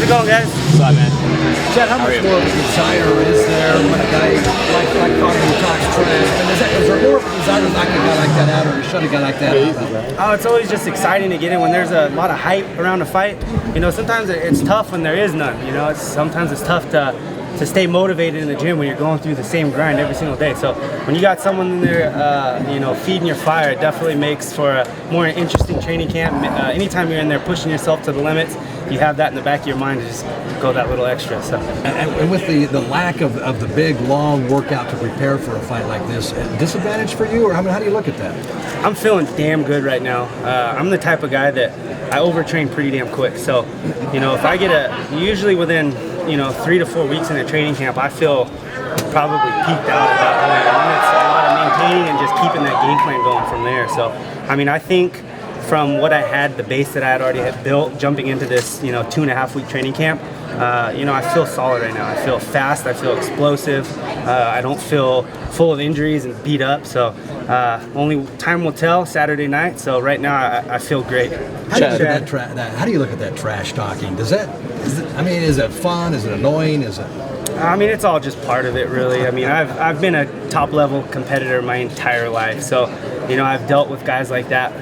How's it going, guys? What's up, man? Chad, how much more of a desire is there when a guy like Conor talks trash? And is there more of a desire to knock a guy like that out or to shut a guy like that out? Oh, it's always just exciting to get in when there's a lot of hype around a fight. You know, sometimes it's tough when there is none. You know, sometimes it's tough to stay motivated in the gym when you're going through the same grind every single day. So when you got someone in there, you know, feeding your fire, it definitely makes for a more interesting training camp. Anytime you're in there pushing yourself to the limits, you have that in the back of your mind to just go that little extra. So. And with the lack of the big, long workout to prepare for a fight like this, a disadvantage for you, or how do you look at that? I'm feeling damn good right now. I'm the type of guy that I overtrain pretty damn quick. So, you know, if I get usually within 3 to 4 weeks in a training camp, I feel probably peaked out at that point. And then it's a lot of maintaining and just keeping that game plan going from there. So, I mean, I think from what I had, the base that I had already built, jumping into this, 2.5 week training camp, I feel solid right now. I feel fast. I feel explosive. I don't feel full of injuries and beat up. So only time will tell Saturday night. So right now I feel great. How do you look at that trash talking? Is it fun? Is it annoying? I mean, it's all just part of it, really. I mean, I've been a top-level competitor my entire life. So, I've dealt with guys like that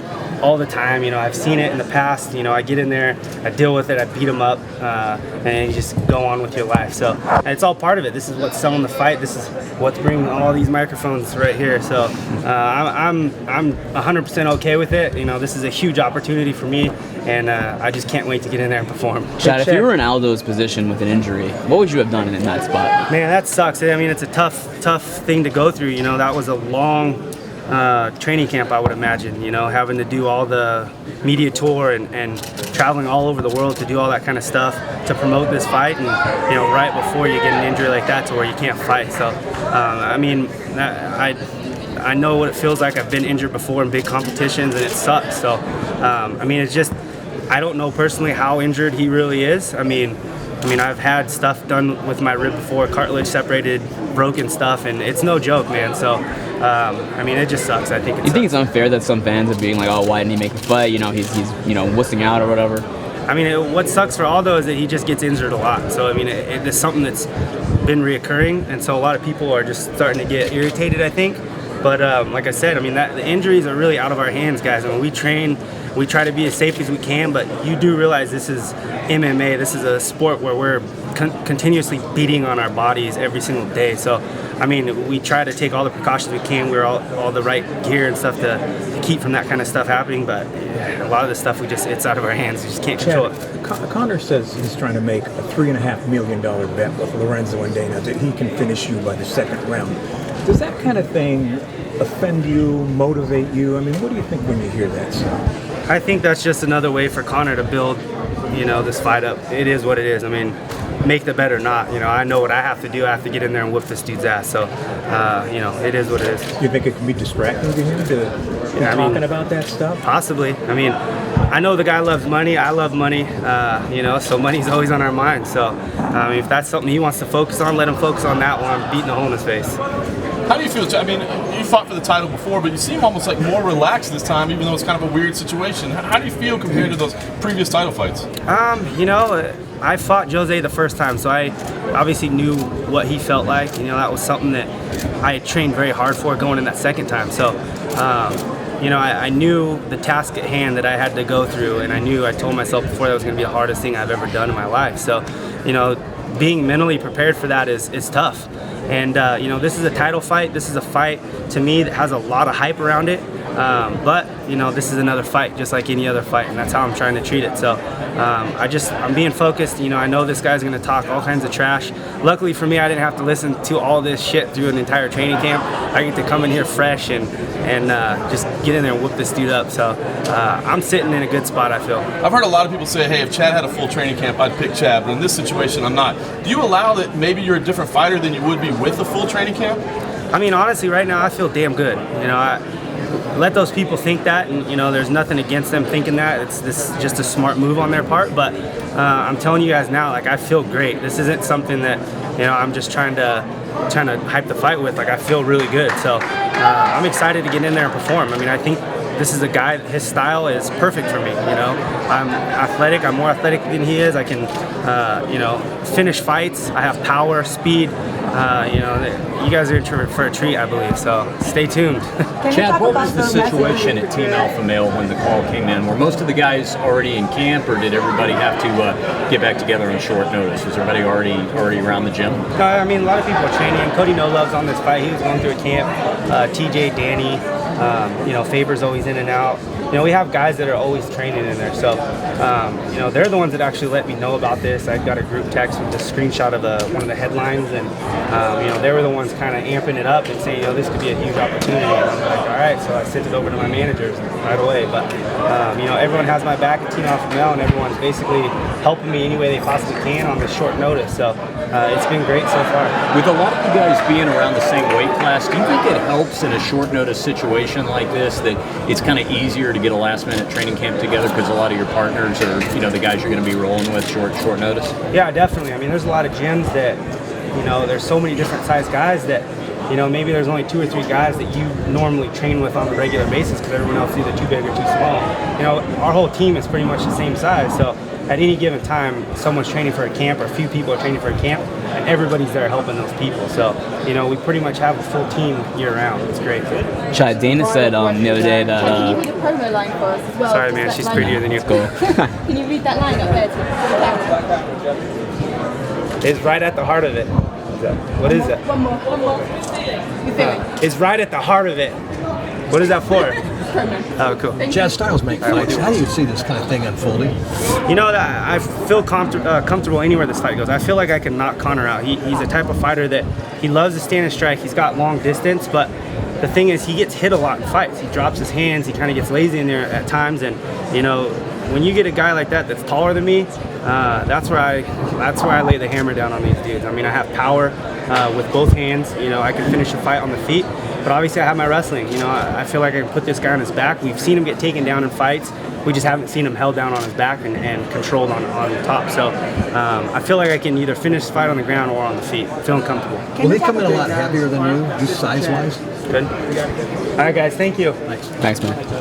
all the time. I've seen it in the past. I get in there, I deal with it, I beat them up, and you just go on with your life. So it's all part of it. This is what's selling the fight. This is what's bringing all these microphones right here. So I'm 100% okay with it. This is a huge opportunity for me, and I just can't wait to get in there and perform. Chad, if you were in Aldo's position with an injury, what would you have done in that spot? Man, that sucks. I mean, it's a tough thing to go through. That was a long training camp, I would imagine, having to do all the media tour and traveling all over the world to do all that kind of stuff to promote this fight, and right before you get an injury like that to where you can't fight. So I mean, I know what it feels like. I've been injured before in big competitions, and it sucks. So I mean, it's just, I don't know personally how injured he really is. I mean, I've had stuff done with my rib before, cartilage separated, broken stuff, and it's no joke, man. So, I mean, it just sucks. I think. You think it's unfair that some fans are being like, "Oh, why didn't he make the fight? He's wussing out or whatever." I mean, what sucks for Aldo is that he just gets injured a lot. So, I mean, it's something that's been reoccurring, and so a lot of people are just starting to get irritated, I think. But like I said, I mean, the injuries are really out of our hands, guys. I mean, we train, we try to be as safe as we can, but you do realize this is MMA. This is a sport where we're continuously beating on our bodies every single day. So, I mean, we try to take all the precautions we can. Wear all the right gear and stuff to keep from that kind of stuff happening. But a lot of the stuff, it's out of our hands. We just can't control it. Conor says he's trying to make a $3.5 million bet with Lorenzo and Dana that he can finish you by the second round. Does that kind of thing offend you, motivate you? I mean, what do you think when you hear that stuff? I think that's just another way for Conor to build, this fight up. It is what it is. I mean, make the bet or not. I know what I have to do. I have to get in there and whoop this dude's ass. So, it is what it is. Do you think it can be distracting to him talking about that stuff? Possibly. I mean, I know the guy loves money. I love money. So money's always on our mind. So, if that's something he wants to focus on, let him focus on that while I'm beating a hole in his face. How do you feel? I mean, you fought for the title before, but you seem almost like more relaxed this time, even though it's kind of a weird situation. How do you feel compared to those previous title fights? I fought Jose the first time, so I obviously knew what he felt like. That was something that I had trained very hard for going in that second time. So, I knew the task at hand that I had to go through, and I told myself before that was going to be the hardest thing I've ever done in my life. So, being mentally prepared for that is tough. And, this is a title fight. This is a fight, to me, that has a lot of hype around it. But, this is another fight, just like any other fight, and that's how I'm trying to treat it. So I'm being focused. I know this guy's going to talk all kinds of trash. Luckily for me, I didn't have to listen to all this shit through an entire training camp. I get to come in here fresh and just get in there and whoop this dude up. So I'm sitting in a good spot, I feel. I've heard a lot of people say, hey, if Chad had a full training camp, I'd pick Chad. But in this situation, I'm not. Do you allow that maybe you're a different fighter than you would be with a full training camp? I mean, honestly, right now I feel damn good. I let those people think that, and there's nothing against them thinking that. It's just a smart move on their part. But I'm telling you guys now, like, I feel great. This isn't something that I'm just trying to hype the fight with. Like, I feel really good. So I'm excited to get in there and perform. I mean, I think this is a guy, his style is perfect for me. I'm athletic. I'm more athletic than he is. I can you know, finish fights. I have power, speed. You know, you guys are in for a treat, I believe. So stay tuned. Chad, what was the situation at Team Alpha Male when the call came in? Were most of the guys already in camp, or did everybody have to get back together on short notice? Was everybody already around the gym? No, I mean, a lot of people are training. Cody No Love's on this fight. He was going through a camp. TJ, Danny, you know, Faber's always in and out. You know, we have guys that are always training in there. So, you know, they're the ones that actually let me know about this. I got a group text with a screenshot of one of the headlines, and you know, they were the ones kind of amping it up and saying, you know, this could be a huge opportunity. And I'm like, all right. So I sent it over to my managers right away. But you know, everyone has my back at Team Alpha Male, and everyone's basically helping me any way they possibly can on this short notice. So it's been great so far. With a lot of you guys being around the same weight class, do you think it helps in a short notice situation like this that it's kind of easier to get a last minute training camp together because a lot of your partners are, you know, the guys you're going to be rolling with short notice? Yeah, definitely. I mean, there's a lot of gyms that, you know, there's so many different size guys that, you know, maybe there's only 2 or 3 guys that you normally train with on a regular basis because everyone else is either too big or too small. You know, our whole team is pretty much the same size. So at any given time, someone's training for a camp, or a few people are training for a camp, and everybody's there helping those people. So, you know, we pretty much have a full team year round. It's great. Chad, Dana said the other day that. Can you read a promo line for us as well? Sorry, man, she's prettier than you. Cool. Can you read that line up there to the camera? It's right at the heart of it. What is it? One more. You feel it? It's right at the heart of it. What is that for? Oh, cool. Chad Styles make fights. How do you see this kind of thing unfolding? You know, that I feel comfortable anywhere this fight goes. I feel like I can knock Conor out. He's a type of fighter that he loves to stand and strike. He's got long distance, but the thing is, he gets hit a lot in fights. He drops his hands. He kind of gets lazy in there at times, and you know, when you get a guy like that that's taller than me, that's where I lay the hammer down on these dudes. I mean, I have power with both hands. You know, I can finish a fight on the feet. But obviously I have my wrestling. You know, I feel like I can put this guy on his back. We've seen him get taken down in fights. We just haven't seen him held down on his back and controlled on the top. So I feel like I can either finish the fight on the ground or on the feet. Feeling comfortable. Will he come in a lot heavier than you, just size-wise? Good. All right, guys. Thank you. Thanks, man.